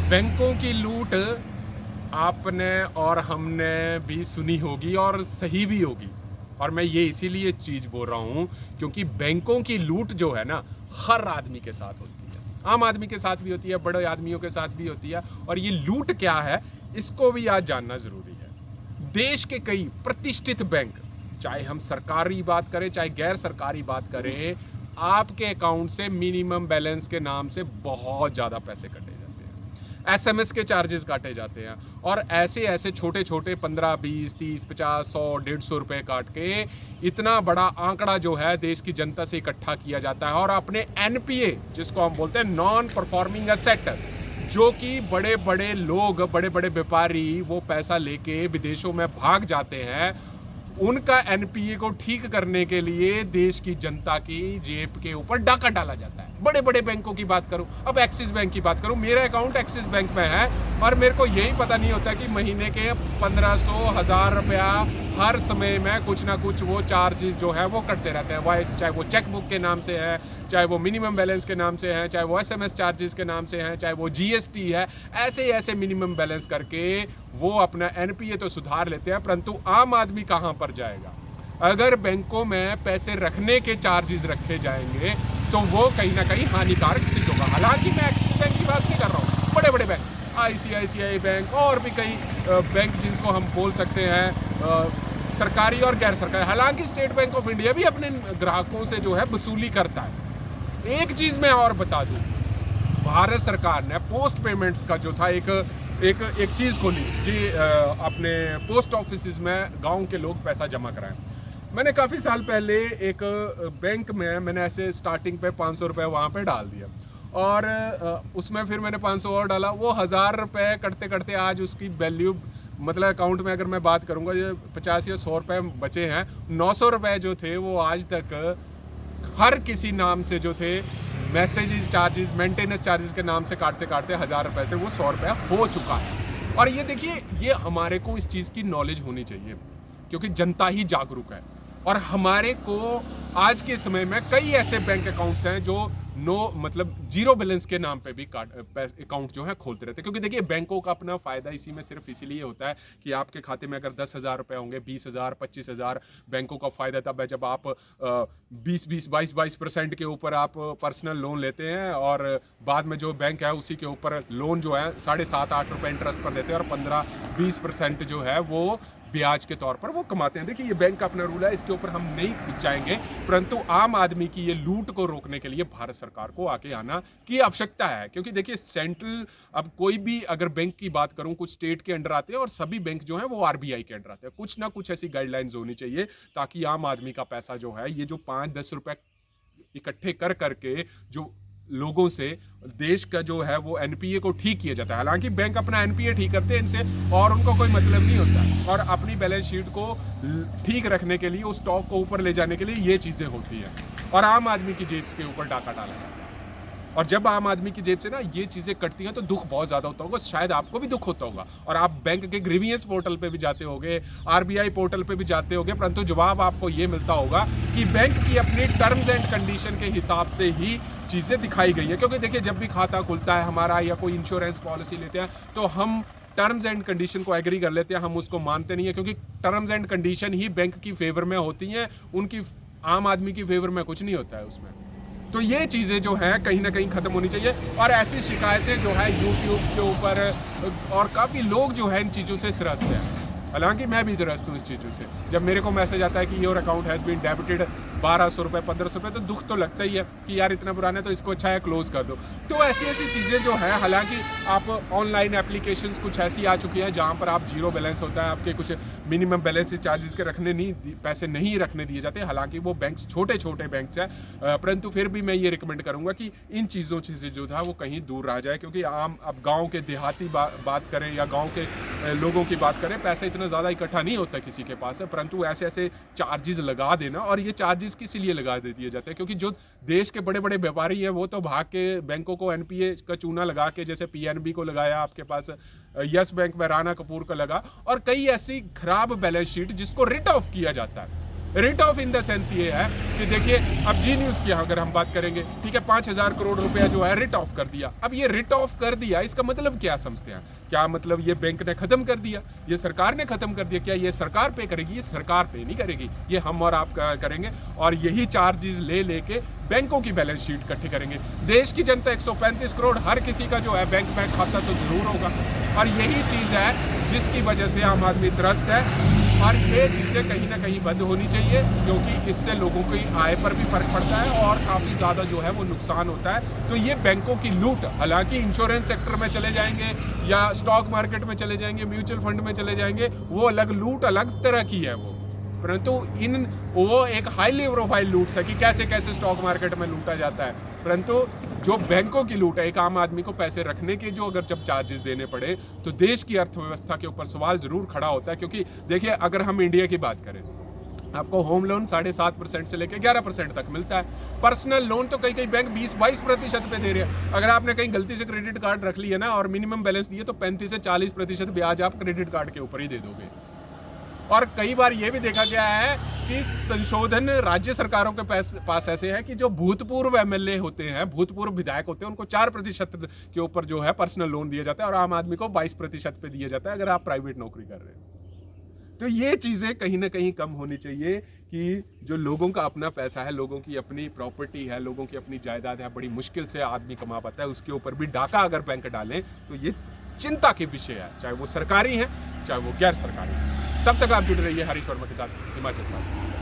बैंकों की लूट आपने और हमने भी सुनी होगी और सही भी होगी। और मैं ये इसीलिए चीज़ बोल रहा हूँ क्योंकि बैंकों की लूट जो है ना, हर आदमी के साथ होती है। आम आदमी के साथ भी होती है, बड़े आदमियों के साथ भी होती है। और ये लूट क्या है, इसको भी आज जानना ज़रूरी है। देश के कई प्रतिष्ठित बैंक, चाहे हम सरकारी बात करें चाहे गैर सरकारी बात करें, आपके अकाउंट से मिनिमम बैलेंस के नाम से बहुत ज़्यादा पैसे कटे जाते हैं। एसएमएस के चार्जेस काटे जाते हैं और ऐसे ऐसे छोटे छोटे 15, 20, 30, 50, 100, 150 रुपए काट के इतना बड़ा आंकड़ा जो है देश की जनता से इकट्ठा किया जाता है। और अपने एनपीए, जिसको हम बोलते हैं नॉन परफॉर्मिंग एसेट, जो कि बड़े बड़े लोग, बड़े बड़े व्यापारी वो पैसा लेके विदेशों में भाग जाते हैं, उनका एनपीए को ठीक करने के लिए देश की जनता की जेब के ऊपर डाका डाला जाता है। बड़े बड़े बैंकों की बात करूं, अब एक्सिस बैंक की बात करूं, मेरा अकाउंट एक्सिस बैंक में है और मेरे को यही पता नहीं होता कि महीने के 1500, 1000 रुपया हर समय में कुछ ना कुछ वो चार्जेस जो है वो कटते रहते हैं। चाहे वो चेकबुक के नाम से है, चाहे वो मिनिमम बैलेंस के नाम से है, चाहे वो एसएमएस चार्जेस के नाम से हैं, चाहे वो जीएसटी है। ऐसे ऐसे मिनिमम बैलेंस करके वो अपना एनपीए तो सुधार लेते हैं, परंतु आम आदमी कहां पर जाएगा? अगर बैंकों में पैसे रखने के चार्जेस रखे जाएंगे तो वो कहीं ना कहीं हानिकारक सिद्ध होगा। हालांकि मैं एक्सिस बैंक की बात नहीं कर रहा हूँ, बड़े बड़े बैंक, आईसीआईसीआई बैंक और भी कई बैंक जिनको हम बोल सकते हैं सरकारी और गैर सरकारी। हालांकि स्टेट बैंक ऑफ इंडिया भी अपने ग्राहकों से जो है वसूली करता है। एक चीज मैं और बता दूं, भारत सरकार ने पोस्ट पेमेंट्स का जो था एक चीज खोली जी, अपने पोस्ट ऑफिस में गांव के लोग पैसा जमा कराएं। मैंने काफ़ी साल पहले एक बैंक में मैंने ऐसे स्टार्टिंग पे 500 रुपये वहाँ पे डाल दिया और उसमें फिर मैंने 500 और डाला। वो 1000 रुपये करते करते आज उसकी वैल्यू, मतलब अकाउंट में अगर मैं बात करूँगा ये 50 या 100 रुपये बचे हैं। 900 रुपये जो थे वो आज तक हर किसी नाम से जो थे, मैसेजेस चार्जेस, मेंटेनेंस चार्जेस के नाम से काटते काटते 1000 रुपये से वो 100 रुपया हो चुका है। और ये देखिए, ये हमारे को इस चीज़ की नॉलेज होनी चाहिए क्योंकि जनता ही जागरूक है। और हमारे को आज के समय में कई ऐसे बैंक अकाउंट्स हैं जो मतलब जीरो बैलेंस के नाम पे भी अकाउंट जो है खोलते रहते हैं। क्योंकि देखिए, बैंकों का अपना फायदा इसी में सिर्फ इसीलिए होता है कि आपके खाते में अगर 10,000 रुपए होंगे, 20,000, 25,000, बैंकों का फायदा तब है जब आप 20-20, 22% के ऊपर आप पर्सनल लोन लेते हैं और बाद में जो बैंक है उसी के ऊपर लोन जो है 7.5-8 रुपए इंटरेस्ट पर देते हैं और 15-20% जो है वो ब्याज के तौर पर वो कमाते हैं। देखिए, ये बैंक का अपना रूल है, इसके ऊपर हम नहीं जाएंगे, परंतु आम आदमी की ये लूट को रोकने के लिए भारत सरकार को आगे आना की आवश्यकता है। क्योंकि देखिए, सेंट्रल, अब कोई भी अगर बैंक की बात करूं, कुछ स्टेट के अंडर आते हैं और सभी बैंक जो है वो आरबीआई के अंडर आते हैं। कुछ ना कुछ ऐसी गाइडलाइंस होनी चाहिए ताकि आम आदमी का पैसा जो है, ये जो 5-10 रुपए इकट्ठे कर करके जो लोगों से देश का जो है वो एनपीए को ठीक किया जाता है। हालांकि बैंक अपना एनपीए ठीक करते हैं इनसे और उनको कोई मतलब नहीं होता, और अपनी बैलेंस शीट को ठीक रखने के लिए, उस स्टॉक को ऊपर ले जाने के लिए ये चीज़ें होती हैं और आम आदमी की जेब के ऊपर डाका डाला जाता है। और जब आम आदमी की जेब से ना ये चीज़ें कटती हैं तो दुख बहुत ज़्यादा होता होगा, शायद आपको भी दुख होता होगा। और आप बैंक के ग्रीवियंस पोर्टल पे भी जाते होगे, आरबीआई पोर्टल पे भी जाते होगे, परंतु जवाब आपको ये मिलता होगा कि बैंक की अपनी टर्म्स एंड कंडीशन के हिसाब से ही चीज़ें दिखाई गई है। क्योंकि देखिए, जब भी खाता खुलता है हमारा या कोई इंश्योरेंस पॉलिसी लेते हैं तो हम टर्म्स एंड कंडीशन को एग्री कर लेते हैं, हम उसको मानते नहीं है क्योंकि terms and condition he bank की फेवर में होती हैं, उनकी आम आदमी की फेवर में कुछ नहीं होता है उसमें। तो ये चीज़ें जो हैं कहीं ना कहीं ख़त्म होनी चाहिए। और ऐसी शिकायतें जो है यूट्यूब के ऊपर और काफ़ी लोग जो है इन चीज़ों से त्रस्त हैं, हालांकि मैं भी त्रस्त हूँ इस चीज़ों से। जब मेरे को मैसेज आता है कि your account has been debited 1200 रुपये, 1500 रुपये, तो दुख तो लगता ही है कि यार इतना पुराना है तो इसको अच्छा है क्लोज़ कर दो। तो ऐसी ऐसी चीज़ें जो है, हालांकि आप ऑनलाइन एप्लीकेशंस कुछ ऐसी आ चुकी हैं जहाँ पर आप जीरो बैलेंस होता है, आपके कुछ मिनिमम बैलेंस चार्जेस के पैसे नहीं रखने दिए जाते। हालांकि वो बैंक छोटे छोटे बैंक्स हैं, परंतु फिर भी मैं ये रिकमेंड करूँगा कि इन चीज़ों से जो था वो कहीं दूर रहा जाए। क्योंकि अब गाँव के देहाती बात करें या गाँव के लोगों की बात करें, पैसा इतना ज़्यादा इकट्ठा नहीं होता किसी के पास है, परंतु ऐसे ऐसे चार्जेस लगा देना, और ये चार्जेस किस लिए लगा दे दिए जाते हैं क्योंकि जो देश के बड़े बड़े व्यापारी हैं वो तो भाग के बैंकों को एनपीए का चूना लगा के, जैसे पीएनबी को लगाया, आपके पास यस बैंक में राणा कपूर का लगा, और कई ऐसी खराब बैलेंस शीट जिसको रिट ऑफ किया जाता है writ of in the sense ये है कि देखिए, अब जी न्यूज़ की अगर हम बात करेंगे, ठीक है, 5,000 करोड़ रुपया जो है रिट ऑफ कर दिया। अब ये रिट ऑफ कर दिया, इसका मतलब क्या समझते हैं? क्या मतलब ये बैंक ने खत्म कर दिया, ये सरकार ने खत्म कर दिया? क्या ये सरकार पे करेगी? ये सरकार पे नहीं करेगी, ये हम और आप करेंगे, और यही चार्जेस ले लेके बैंकों की बैलेंस शीट इकट्ठी करेंगे। देश की जनता 135 करोड़, हर किसी का जो है बैंक में खाता तो जरूर होगा, और यही चीज़ है जिसकी वजह से आम आदमी त्रस्त है। और ये चीज़ें कहीं ना कहीं बंद होनी चाहिए, क्योंकि इससे लोगों की आय पर भी फर्क पड़ता है और काफ़ी ज़्यादा जो है वो नुकसान होता है। तो ये बैंकों की लूट, हालांकि इंश्योरेंस सेक्टर में चले जाएंगे या स्टॉक मार्केट में चले जाएंगे, म्यूचुअल फंड में चले जाएंगे, वो अलग लूट, अलग तरह की है वो, परंतु वो एक हाईली प्रोफाइल लूट्स है कि कैसे कैसे स्टॉक मार्केट में लूटा जाता है। परंतु जो बैंकों की लूट है, एक आम आदमी को पैसे रखने के जो अगर जब चार्जेस देने पड़े, तो देश की अर्थव्यवस्था के ऊपर सवाल जरूर खड़ा होता है। क्योंकि देखिए, अगर हम इंडिया की बात करें, आपको होम लोन 7.5% से लेकर 11% तक मिलता है। पर्सनल लोन तो कई कई बैंक 20-22% पे दे रहे हैं। अगर आपने कहीं गलती से क्रेडिट कार्ड रख लिया ना और मिनिमम बैलेंस दिए, तो 35 से 40% ब्याज आप क्रेडिट कार्ड के ऊपर ही दे दोगे। और कई बार ये भी देखा गया है कि संशोधन राज्य सरकारों के पास ऐसे है कि जो भूतपूर्व एमएलए होते हैं, भूतपूर्व विधायक होते हैं, उनको 4% के ऊपर जो है पर्सनल लोन दिया जाता है, और आम आदमी को 22% पे दिया जाता है अगर आप प्राइवेट नौकरी कर रहे हैं। तो ये चीज़ें कहीं ना कहीं कम होनी चाहिए कि जो लोगों का अपना पैसा है, लोगों की अपनी प्रॉपर्टी है, लोगों की अपनी जायदाद है, बड़ी मुश्किल से आदमी कमा पाता है, उसके ऊपर भी डाका अगर बैंक डालें तो ये चिंता के विषय है, चाहे वो सरकारी है चाहे वो गैर सरकारी है। तब तक आप जुड़े रहिए हरीश वर्मा के साथ, हिमाचल।